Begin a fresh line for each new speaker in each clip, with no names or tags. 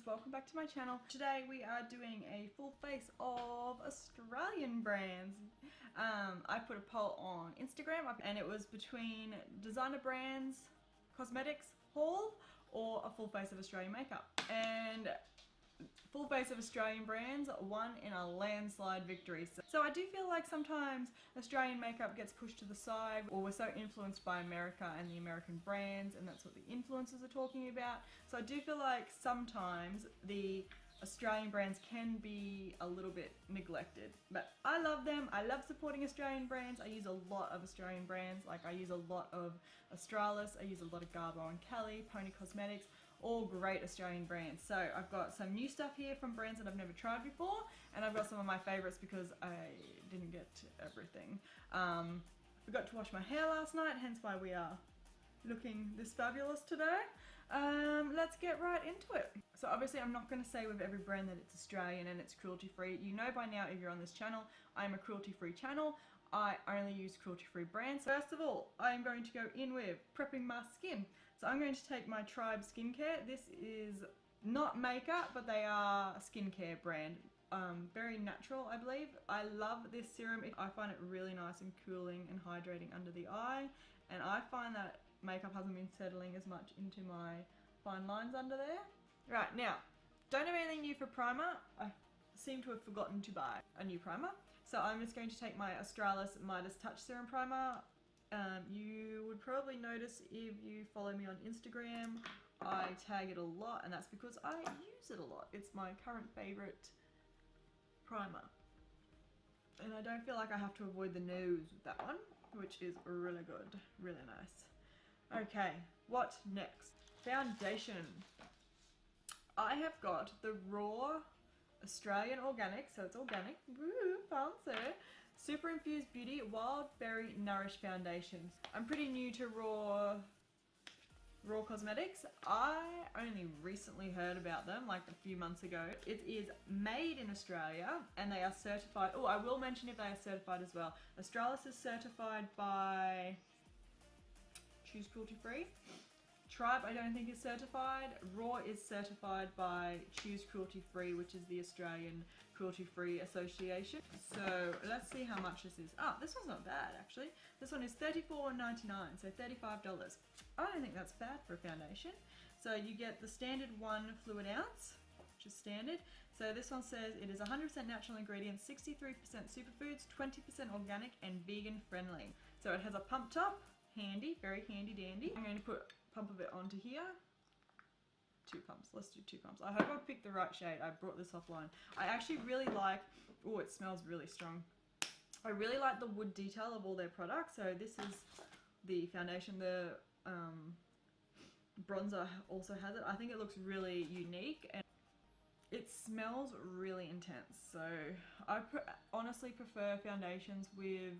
welcome back to my channel. Today we are doing a full face of Australian brands. I put a poll on Instagram and it was between designer brands, cosmetics haul, or a full face of Australian makeup. And full face of Australian brands won in a landslide victory. So I do feel like sometimes Australian makeup gets pushed to the side, or we're so influenced by America and the American brands, and that's what the influencers are talking about. So I do feel like sometimes the Australian brands can be a little bit neglected, but I love them. I love supporting Australian brands. I use a lot of Australian brands. Like I use a lot of Australis, I use a lot of Garbo and Kelly, Pony Cosmetics, all great Australian brands. So I've got some new stuff here from brands that I've never tried before, and I've got some of my favorites because I didn't get to everything. Forgot to wash my hair last night, hence why we are looking this fabulous today. Let's get right into it. So obviously I'm not going to say with every brand that it's Australian and it's cruelty free. You know by now if you're on this channel, I'm a cruelty free channel. I only use cruelty free brands. First of all, I'm going to go in with prepping my skin. So I'm going to take my Tribe skincare. This is not makeup, but they are a skincare brand. Very natural, I believe. I love this serum. I find it really nice and cooling and hydrating under the eye. And I find that makeup hasn't been settling as much into my fine lines under there. Right, now, don't have anything new for primer. I seem to have forgotten to buy a new primer. So I'm just going to take my Australis-Touch serum primer. You would probably notice if you follow me on Instagram, I tag it a lot, and that's because I use it a lot. It's my current favorite primer. And I don't feel like I have to avoid the nose with that one, which is really good, really nice. Okay, what next? Foundation. I have got the Raw Australian Organic, so it's organic, woo, fancy, Super Infused Beauty Wild Berry Nourish Foundation. I'm pretty new to Raw Cosmetics. I only recently heard about them, like a few months ago. It is made in Australia and they are certified. Oh, I will mention if they are certified as well. Australis is certified by Choose Cruelty Free. Tribe I don't think is certified. Raw is certified by Choose Cruelty Free, which is the Australian Cruelty Free Association. So let's see how much this is. Oh, this one's not bad actually. This one is $34.99, so $35. I don't think that's bad for a foundation. So you get the standard 1 fluid ounce, which is standard. So this one says it is 100% natural ingredients, 63% superfoods, 20% organic and vegan friendly. So it has a pump top, handy, very handy dandy. I'm going to put pump of it onto here. 2 pumps. Let's do 2 pumps. I hope I picked the right shade. I brought this offline. I actually really like, oh, it smells really strong. I really like the wood detail of all their products. So this is the foundation. The bronzer also has it. I think it looks really unique and it smells really intense. So I honestly prefer foundations with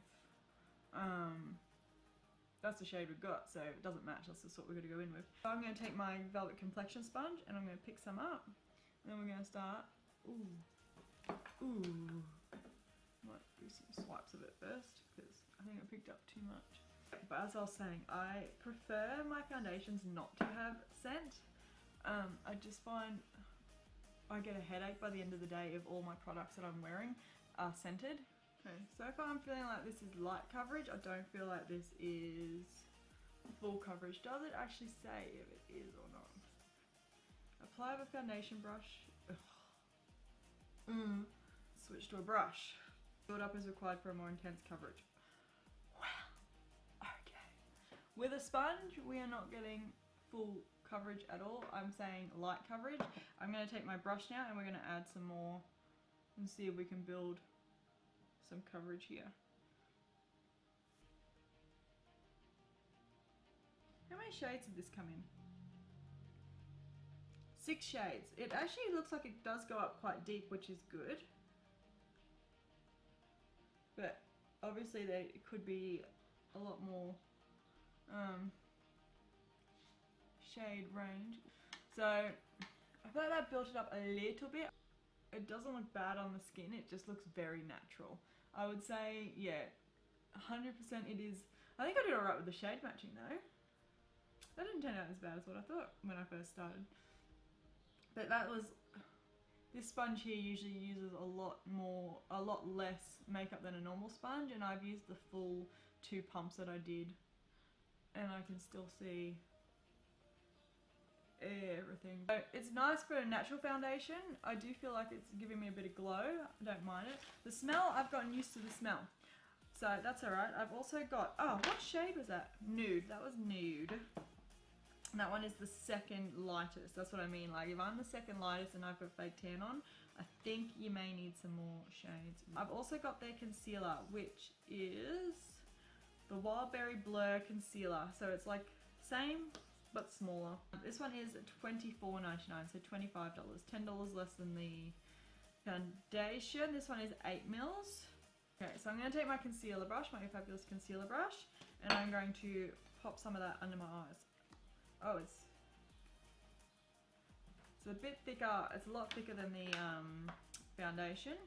that's the shade we've got, so it doesn't match. That's just what we're going to go in with. So I'm going to take my Velvet Complexion sponge and I'm going to pick some up. And then we're going to start. Ooh. Ooh. Might do some swipes of it first because I think I picked up too much. But as I was saying, I prefer my foundations not to have scent. I just find I get a headache by the end of the day if all my products that I'm wearing are scented. Okay, so far I'm feeling like this is light coverage. I don't feel like this is full coverage. Does it actually say if it is or not? Apply with a foundation brush. Switch to a brush. Build up is required for a more intense coverage. Wow. Okay. With a sponge, we are not getting full coverage at all. I'm saying light coverage. I'm going to take my brush now and we're going to add some more and see if we can build some coverage here. How many shades did this come in? 6 shades. It actually looks like it does go up quite deep, which is good. But obviously there could be a lot more shade range. So I feel like that built it up a little bit. It doesn't look bad on the skin, it just looks very natural. I would say, yeah, 100% it is. I think I did alright with the shade matching though. That didn't turn out as bad as what I thought when I first started. But that was This sponge here usually uses a lot less makeup than a normal sponge, and I've used the full 2 pumps that I did, and I can still see everything. So it's nice for a natural foundation. I do feel like it's giving me a bit of glow. I don't mind it. The smell, I've gotten used to the smell, so that's alright. I've also got, oh, what shade was that? Nude. That was Nude. And that one is the second lightest. That's what I mean. Like, if I'm the second lightest and I've got fake tan on, I think you may need some more shades. I've also got their concealer, which is the Wild Berry Blur Concealer. So it's like same but smaller. This one is $24.99, so $25, $10 less than the foundation. This one is 8 mils. Okay, so I'm going to take my concealer brush, my fabulous concealer brush, and I'm going to pop some of that under my eyes. Oh, it's a bit thicker. It's a lot thicker than the foundation.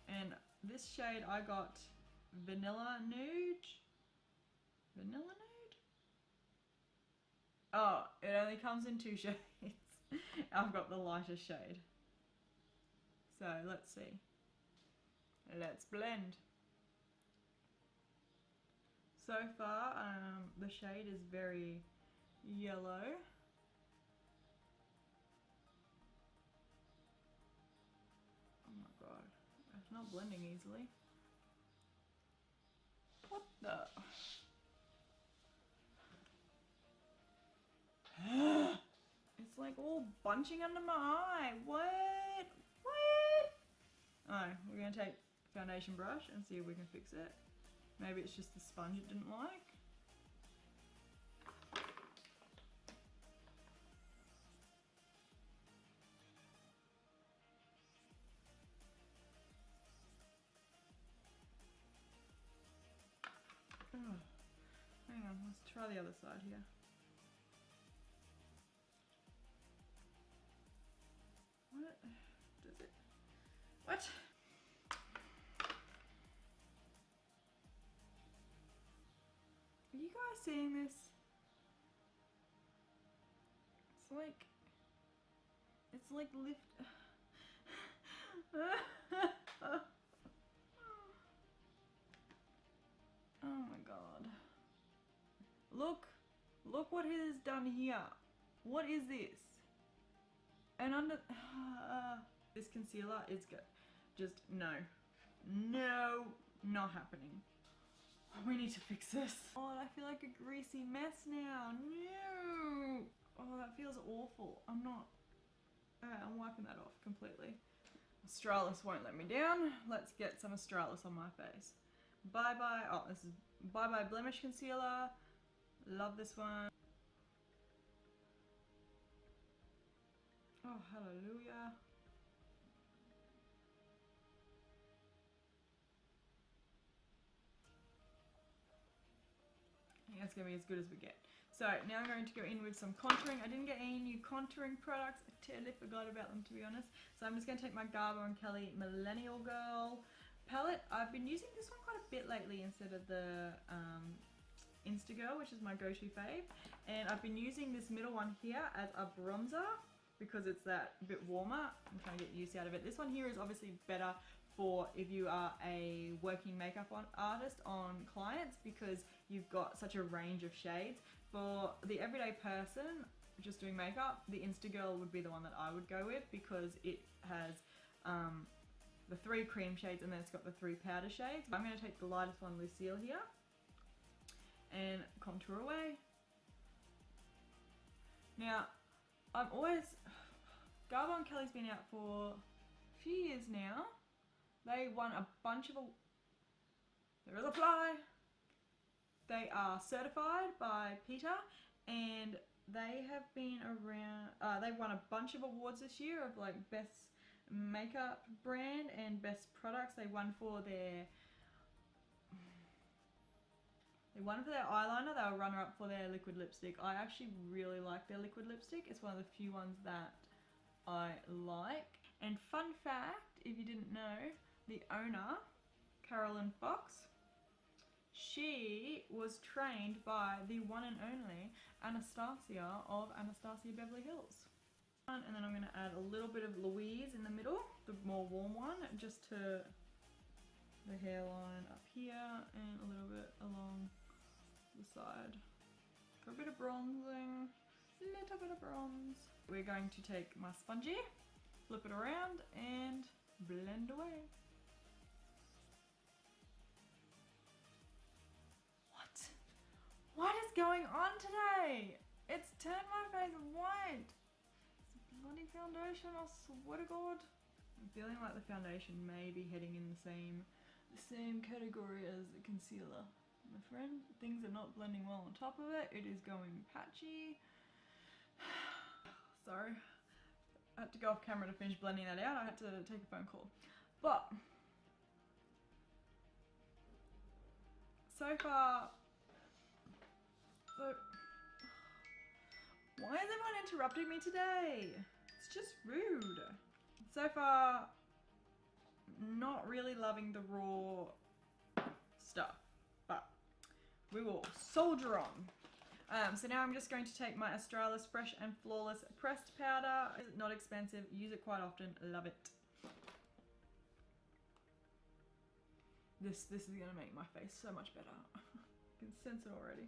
And this shade I got Vanilla Nude. Vanilla Nude? Oh, it only comes in 2 shades. I've got the lighter shade. So let's see. Let's blend. So far, the shade is very yellow. Oh my god, it's not blending easily. What the? It's like all bunching under my eye. What? Alright, we're gonna take the foundation brush and see if we can fix it. Maybe it's just the sponge it didn't like. Oh, hang on, let's try the other side here. What? Does it? What? Are you guys seeing this? It's like lift. Oh my god. Look what it has done here. What is this? And under this concealer is good. Just no, not happening. We need to fix this. Oh, I feel like a greasy mess now. No. Oh, that feels awful. I'm wiping that off completely. Australis won't let me down. Let's get some Australis on my face. Bye bye. Oh, this is Bye Bye Blemish Concealer. Love this one. Oh, hallelujah. I think that's going to be as good as we get. So now I'm going to go in with some contouring. I didn't get any new contouring products. I totally forgot about them, to be honest. So I'm just going to take my Garbo and Kelly Millennial Girl palette. I've been using this one quite a bit lately instead of the Instagirl, which is my go-to fave. And I've been using this middle one here as a bronzer because it's that bit warmer. I'm trying to get use out of it. This one here is obviously better for if you are a working makeup artist on clients because you've got such a range of shades. For the everyday person just doing makeup, the Instagirl would be the one that I would go with because it has the 3 cream shades and then it's got the 3 powder shades. I'm going to take the lightest one, Lucille, here and contour away. Now, Garbo and Kelly's been out for a few years now. They won a bunch of, there is a fly. They are certified by Peter and they have been around, they won a bunch of awards this year of like best makeup brand and best products. They won for their eyeliner. They were runner up for their liquid lipstick. I actually really like their liquid lipstick. It's one of the few ones that I like. And fun fact, if you didn't know, the owner, Carolyn Fox, she was trained by the one and only Anastasia of Anastasia Beverly Hills. And then I'm going to add a little bit of Louise in the middle, the more warm one, just to the hairline up here and a little bit along the side. For a bit of bronzing, little bit of bronze. We're going to take my spongy, flip it around and blend away. What is going on today? It's turned my face white. It's a bloody foundation, I swear to God. I'm feeling like the foundation may be heading in the same category as the concealer. My friend, things are not blending well on top of it. It is going patchy. Sorry. I had to go off camera to finish blending that out. I had to take a phone call. But so far, why is everyone interrupting me today? It's just rude. So far, not really loving the raw stuff, but we will soldier on. So now I'm just going to take my Australis Fresh and Flawless Pressed Powder. It's not expensive, use it quite often, love it. This is gonna make my face so much better. I can sense it already.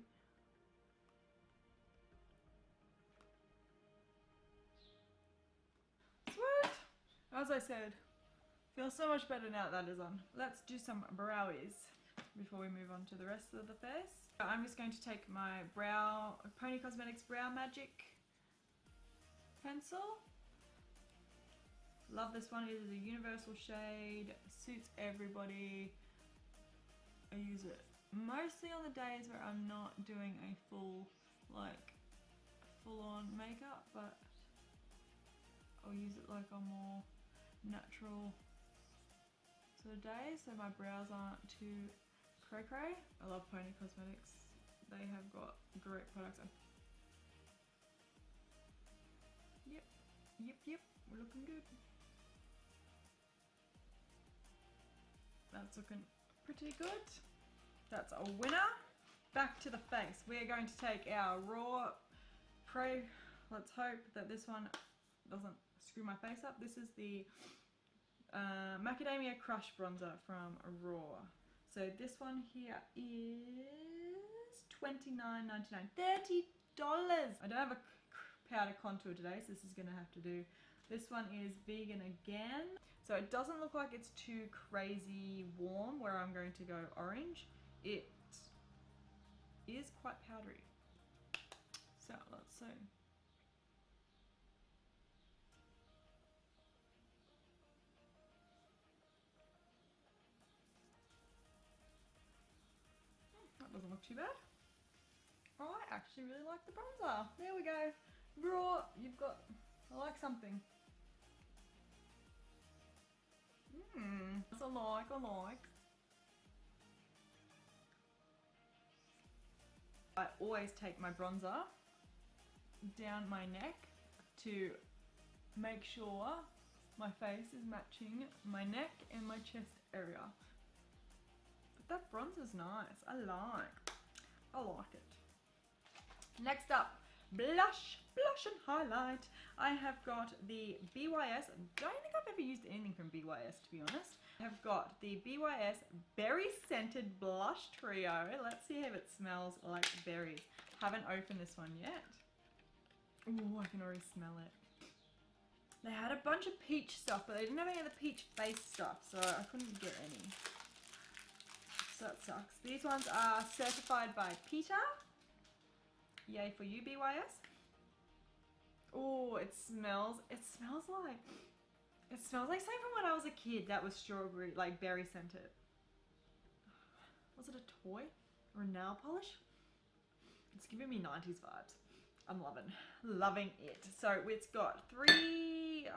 Sweet! As I said, feels so much better now that is on. Let's do some browies before we move on to the rest of the face. I'm just going to take my Pony Cosmetics Brow Magic pencil. Love this one. It is a universal shade, suits everybody. I use it mostly on the days where I'm not doing a full on makeup, but I'll use it like on more natural sort of days so my brows aren't too cray cray. I love Pony Cosmetics. They have got great products. Yep, we're looking good. That's looking pretty good. That's a winner. Back to the face. We are going to take our raw let's hope that this one doesn't screw my face up. This is the Macadamia Crush Bronzer from Aurora. So this one here is $29.99. $30! I don't have a powder contour today, so this is going to have to do. This one is vegan again. So it doesn't look like it's too crazy warm where I'm going to go orange. It is quite powdery. So let's see. That doesn't look too bad. I actually really like the bronzer. There we go. Raw, you've got, I like something. I like. I always take my bronzer down my neck to make sure my face is matching my neck and my chest area. But that bronzer's nice. I like it. Next up, blush and highlight. I have got the BYS. I don't think I've ever used anything from BYS, to be honest. I have got the BYS Berry Scented Blush Trio. Let's see if it smells like berries. Haven't opened this one yet. Ooh, I can already smell it. They had a bunch of peach stuff, but they didn't have any of the peach face stuff, so I couldn't get any. So that sucks. These ones are certified by PETA. Yay for you, BYS. Oh, it smells like something from when I was a kid that was strawberry, like berry scented. Was it a toy or a nail polish? It's giving me 90s vibes. I'm loving it. So it's got three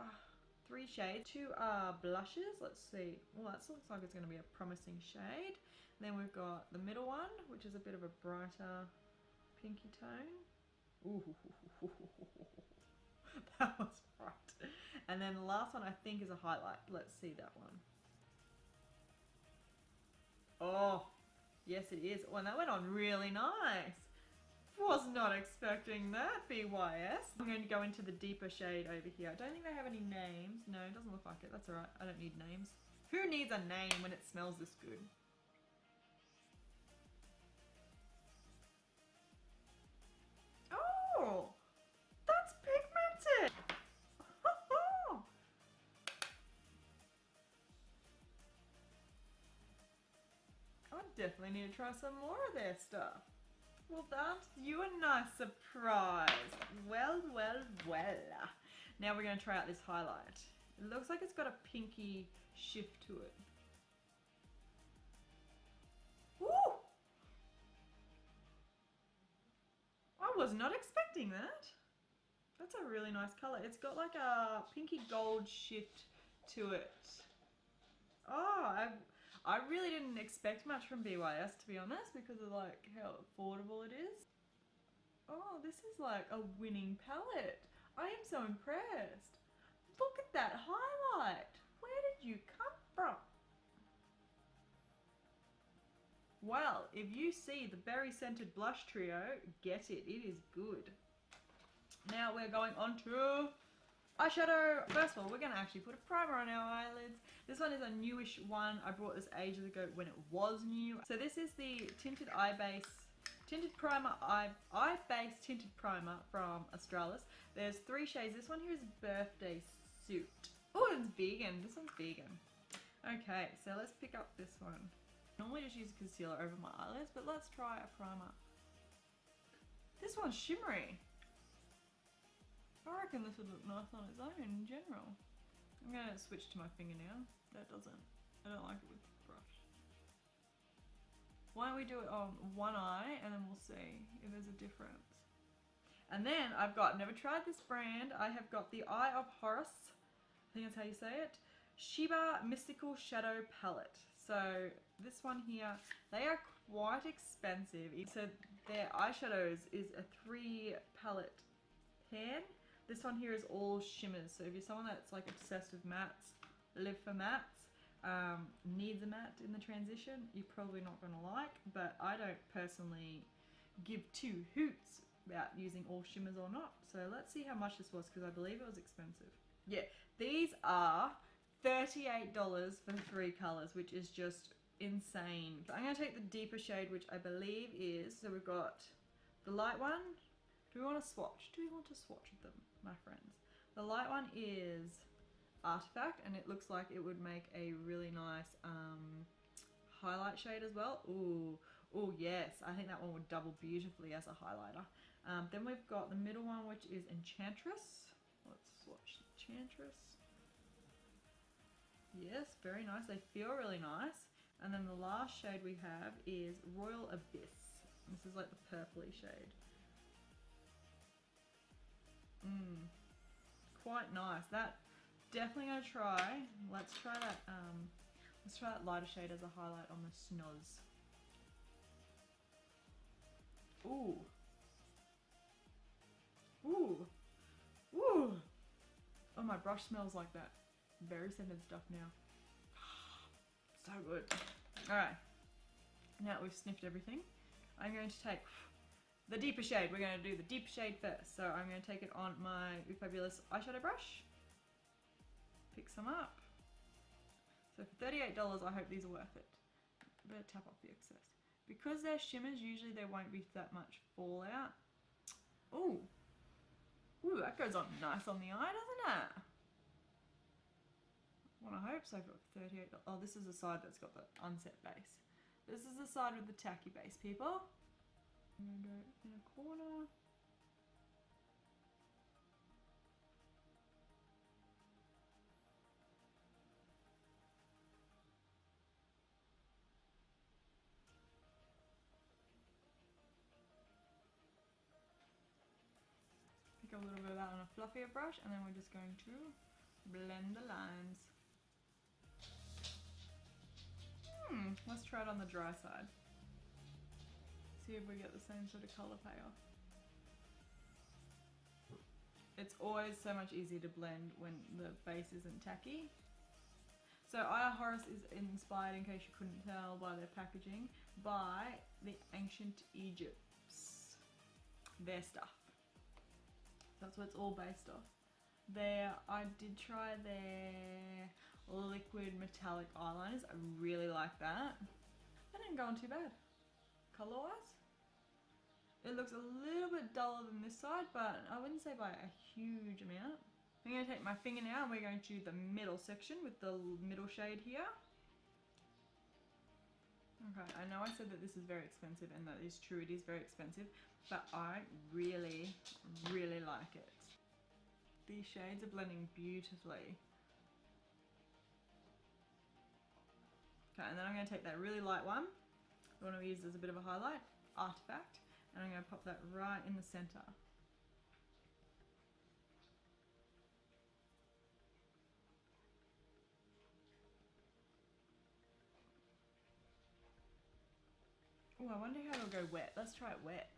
shades. Two are blushes. Let's see. Well, that looks like it's going to be a promising shade. Then we've got the middle one, which is a bit of a brighter pinky tone. Ooh, that was bright. And then the last one I think is a highlight. Let's see that one. Oh, yes it is. Oh, and that went on really nice. Was not expecting that, BYS. I'm going to go into the deeper shade over here. I don't think they have any names. No, it doesn't look like it. That's alright. I don't need names. Who needs a name when it smells this good? Oh! That's pigmented! I definitely need to try some more of their stuff. Well, that's you a nice surprise. Well, well, well. Now we're going to try out this highlight. It looks like it's got a pinky shift to it. Woo! I was not expecting that. That's a really nice colour. It's got like a pinky gold shift to it. Oh, I really didn't expect much from BYS, to be honest, because of like how affordable it is. Oh, this is like a winning palette. I am so impressed. Look at that highlight. Where did you come from? Well, if you see the berry scented blush trio, get it. It is good. Now we're going on to eyeshadow. First of all, we're going to actually put a primer on our eyelids. This one is a newish one. I bought this ages ago when it was new. So this is the Tinted Eye Base Tinted Primer, Eye Base Tinted Primer from Australis. There's 3 shades. This one here is Birthday Suit. Oh, it's vegan. This one's vegan. Okay, so let's pick up this one. Normally just use concealer over my eyelids, but let's try a primer. This one's shimmery. I reckon this would look nice on its own in general. I'm going to switch to my finger now. I don't like it with the brush. Why don't we do it on one eye and then we'll see if there's a difference. And then I've never tried this brand. I have got the Eye of Horus, I think that's how you say it, Sheba Mystical Shadow Palette. So this one here, they are quite expensive. So their eyeshadows is a 3 palette pan. This one here is all shimmers. So if you're someone that's like obsessed with mattes, live for mattes, needs a matte in the transition, you're probably not going to like. But I don't personally give 2 hoots about using all shimmers or not. So let's see how much this was, because I believe it was expensive. Yeah, these are $38 for 3 colours, which is just insane. So I'm going to take the deeper shade, which I believe is, so we've got the light one. Do we want to swatch? Do we want to swatch them, my friends? The light one is Artifact, and it looks like it would make a really nice highlight shade as well. Ooh, oh yes, I think that one would double beautifully as a highlighter. Then we've got the middle one, which is Enchantress. Let's swatch Enchantress. Yes, very nice. They feel really nice. And then the last shade we have is Royal Abyss. This is like the purpley shade. Quite nice. That definitely gonna try. Let's try that. Let's try that lighter shade as a highlight on the snoz. Ooh. Ooh. Ooh. Oh, my brush smells like that berry scented stuff now. So good. Alright. Now that we've sniffed everything, I'm going to take the deeper shade. We're going to do the deep shade first. So I'm going to take it on my Fabulous eyeshadow brush. Pick some up. So for $38, I hope these are worth it. Better tap off the excess. Because they're shimmers, usually there won't be that much fallout. Ooh. Ooh, that goes on nice on the eye, doesn't it? Well, I hope so for $38. Oh, this is the side that's got the unset base. This is the side with the tacky base, people. I'm going to go in a corner. Pick a little bit of that on a fluffier brush, and then we're just going to blend the lines. Let's try it on the dry side. See if we get the same sort of colour payoff. It's always so much easier to blend when the base isn't tacky. So Eye of Horus is inspired, in case you couldn't tell by their packaging, by the ancient Egypts. their stuff. That's what it's all based off. I did try their liquid metallic eyeliners. I really like that. That didn't go on too bad. Color wise, it looks a little bit duller than this side, but I wouldn't say by a huge amount. I'm going to take my finger now and we're going to do the middle section with the middle shade here. Okay, I know I said that this is very expensive, and that is true, it is very expensive, but I really, really like it. These shades are blending beautifully. Okay, and then I'm going to take that really light one, the one we used as a bit of a highlight, Artifact, and I'm going to pop that right in the center. Oh, I wonder how it'll go wet. Let's try it wet.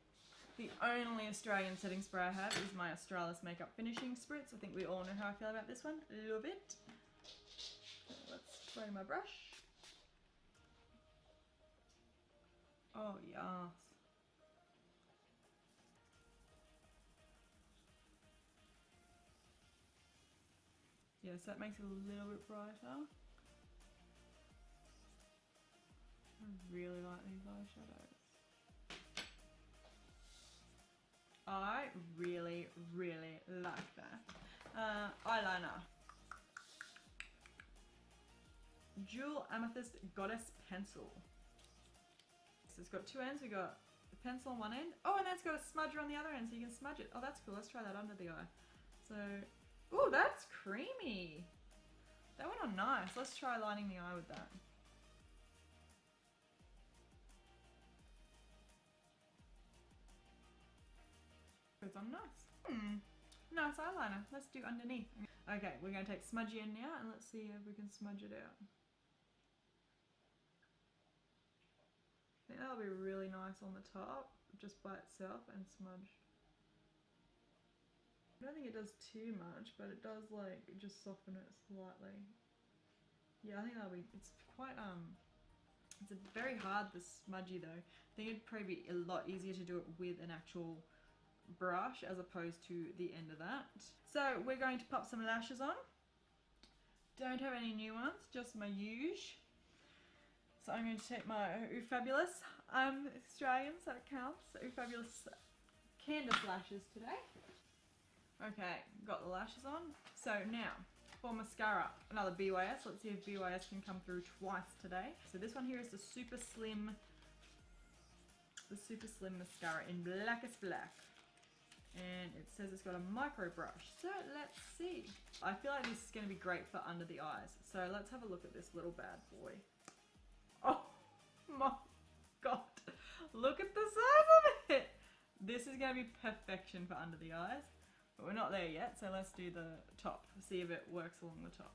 The only Australian setting spray I have is my Australis Makeup Finishing Spritz. I think we all know how I feel about this one. Love it. Let's spray my brush. Oh, yes. Yes, that makes it a little bit brighter. I really like these eyeshadows. I really, really like that. Eyeliner. Jewel Amethyst Goddess Pencil. So it's got two ends. We got the pencil on one end. Oh, and that's got a smudger on the other end, so you can smudge it. Oh, that's cool. Let's try that under the eye. So, oh, that's creamy. That went on nice. Let's try lining the eye with that. Goes on nice. Nice eyeliner. Let's do underneath. Okay, we're going to take smudgy in now and let's see if we can smudge it out. I think that'll be really nice on the top, just by itself and smudged. I don't think it does too much, but it does like just soften it slightly. Yeah, I think that'll be, it's quite, it's very hard, the smudgy though. I think it'd probably be a lot easier to do it with an actual brush as opposed to the end of that. So we're going to pop some lashes on. Don't have any new ones, just my usual. So I'm going to take my Ooh Fabulous, I'm Australian so it counts, Ooh Fabulous Candace lashes today. Okay, got the lashes on. So now, for mascara, another BYS. Let's see if BYS can come through twice today. So this one here is the Super Slim mascara in Blackest Black. And it says it's got a micro brush. So let's see. I feel like this is going to be great for under the eyes. So let's have a look at this little bad boy. Oh my god. Look at the size of it. This is going to be perfection for under the eyes. But we're not there yet, so let's do the top. See if it works along the top.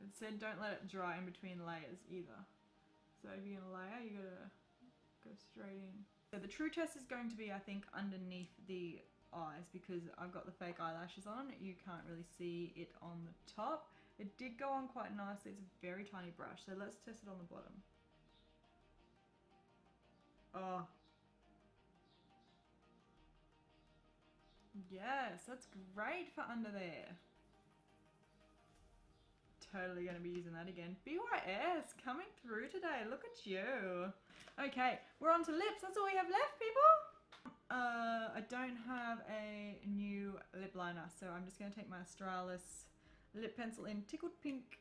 It said don't let it dry in between layers either. So if you're going to layer, you got to go straight in. So the true test is going to be, I think, underneath the eyes because I've got the fake eyelashes on. You can't really see it on the top. It did go on quite nicely. It's a very tiny brush. So let's test it on the bottom. Oh. Yes, that's great for under there. Totally going to be using that again. BYS coming through today. Look at you. Okay, we're on to lips. That's all we have left, people. I don't have a new lip liner, so I'm just going to take my Australis lip pencil in Tickled Pink.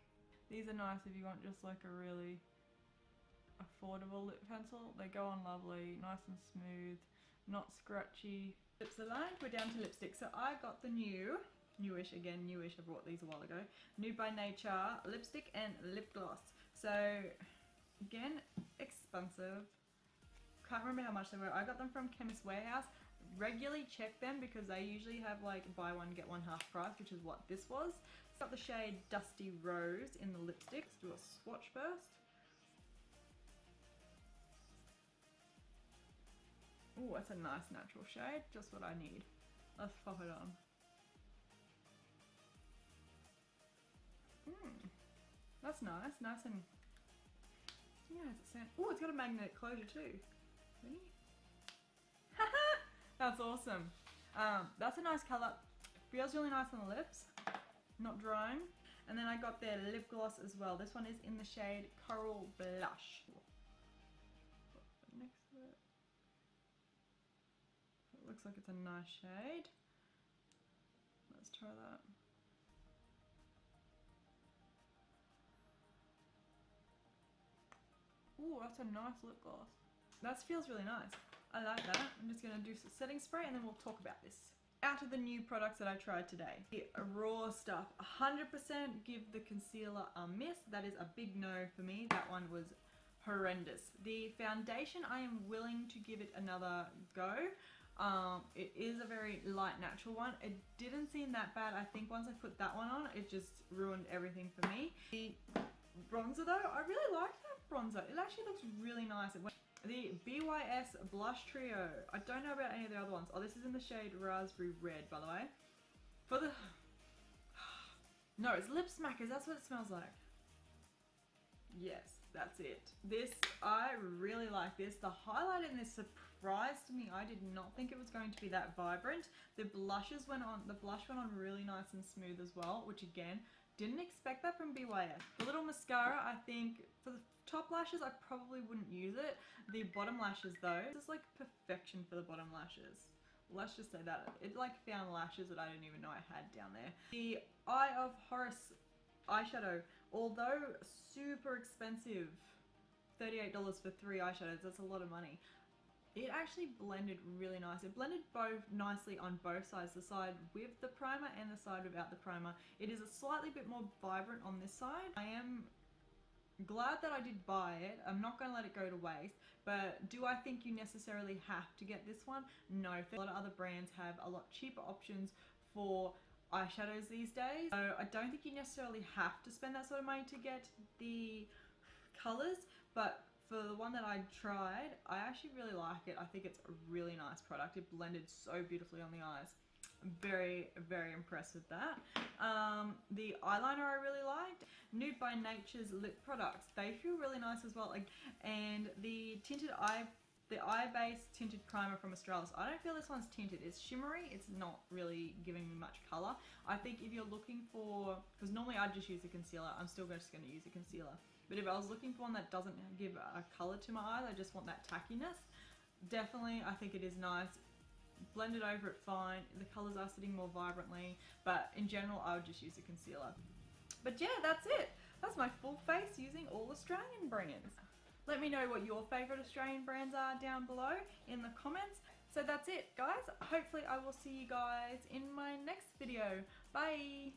These are nice if you want just like a really affordable lip pencil. They go on lovely, nice and smooth, not scratchy. Lips are lined. We're down to lipstick. So I got the newish, I brought these a while ago, Nude by Nature lipstick and lip gloss. So again, expensive. Can't remember how much they were. I got them from Chemist Warehouse. Regularly check them because they usually have like buy one get one half price, which is what this was. Got the shade Dusty Rose in the lipstick. Let's do a swatch first. Oh, that's a nice natural shade, just what I need. Let's pop it on. That's nice and Yeah, it's a sand. Oh, it's got a magnetic closure too. Ready? That's awesome. That's a nice colour. Feels really nice on the lips. Not drying. And then I got their lip gloss as well. This one is in the shade Coral Blush. Next to it. It looks like it's a nice shade. Let's try that. Ooh, that's a nice lip gloss. That feels really nice. I like that. I'm just gonna do some setting spray and then we'll talk about this. Out of the new products that I tried today, the Aurora stuff, 100% give the concealer a miss. That is a big no for me. That one was horrendous. The foundation, I am willing to give it another go. It is a very light natural one. It didn't seem that bad. I think once I put that one on, it just ruined everything for me. The bronzer though, I really like that bronzer. It actually looks really nice. The BYS Blush Trio. I don't know about any of the other ones. Oh, this is in the shade Raspberry Red, by the way. For the... No, it's Lip Smackers. That's what it smells like. Yes, that's it. This, I really like this. The highlight in this surprised me. I did not think it was going to be that vibrant. The blushes went on, the blush went on really nice and smooth as well, which again, didn't expect that from BYS. The little mascara, I think, for the top lashes, I probably wouldn't use it. The bottom lashes though, this is like perfection for the bottom lashes. Let's just say that. It like found lashes that I didn't even know I had down there. The Eye of Horus eyeshadow, although super expensive, $38 for 3 eyeshadows, that's a lot of money. It actually blended really nice. It blended both nicely on both sides, the side with the primer and the side without the primer. It is a slightly bit more vibrant on this side. I am glad that I did buy it. I'm not going to let it go to waste, but do I think you necessarily have to get this one? No. A lot of other brands have a lot cheaper options for eyeshadows these days, so I don't think you necessarily have to spend that sort of money to get the colors, but for the one that I tried, I actually really like it. I think it's a really nice product. It blended so beautifully on the eyes. I'm very, very impressed with that. The eyeliner I really liked. Nude by Nature's lip products. They feel really nice as well. And the tinted eye, the eye base tinted primer from Australis. I don't feel this one's tinted. It's shimmery. It's not really giving me much color. I think if you're looking for, because normally I just use a concealer. I'm still just going to use a concealer. But if I was looking for one that doesn't give a color to my eyes, I just want that tackiness. Definitely, I think it is nice. Blended over it fine. The colors are sitting more vibrantly, but in general, I would just use a concealer. But yeah, that's it. That's my full face using all Australian brands. Let me know what your favorite Australian brands are down below in the comments. So that's it, guys. Hopefully I will see you guys in my next video. Bye.